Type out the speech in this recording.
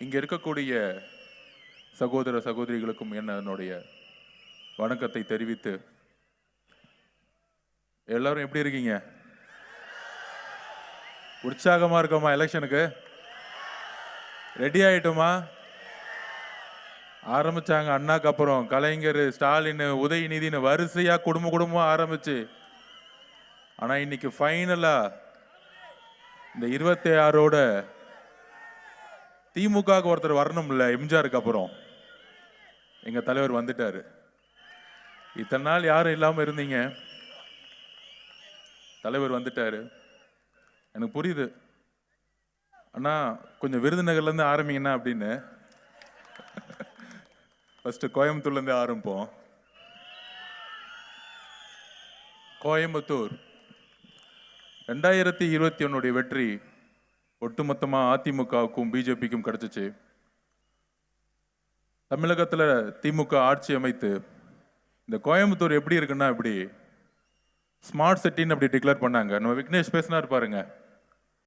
இங்கே இருக்கக்கூடிய சகோதர சகோதரிகளுக்கும் என்னுடைய வணக்கத்தை தெரிவித்து, எல்லாரும் எப்படி இருக்கீங்க? உற்சாகமா இருக்கோமா? எலெக்ஷனுக்கு ரெடி ஆயிட்டோமா? ஆரம்பிச்சாங்க. அண்ணாக்கு அப்புறம் கலைஞர், ஸ்டாலின், உதயநிதினு வரிசையா குடும்பமா ஆரம்பிச்சு, ஆனா இன்னைக்கு ஃபைனலா இந்த 26ஓட திமுக ஒருத்தர் வரணும்ல. எம்ஜிஆருக்கு அப்புறம் எங்க தலைவர் வந்துட்டாரு. இத்தனை நாள் யாரும் இல்லாம இருந்தீங்க, தலைவர் வந்துட்டாரு. எனக்கு புரியுது அண்ணா, கொஞ்சம் விருதுநகர்ல இருந்து ஆரம்பிங்கண்ணா அப்படின்னு. ஃபர்ஸ்ட் கோயம்புத்தூர்ல இருந்து ஆரம்பிப்போம். கோயம்புத்தூர் 2021 வெற்றி ஒட்டுமொத்தமா அதிமுகவுக்கும் பிஜேபிக்கும் கிடைச்சிச்சு. தமிழகத்துல திமுக ஆட்சி அமைத்து இந்த கோயம்புத்தூர் எப்படி இருக்குன்னா, இப்படி ஸ்மார்ட் சிட்டின்னு அப்படி டிக்ளேர் பண்ணாங்க. நம்ம விக்னேஷ் பேசினார் பாருங்க.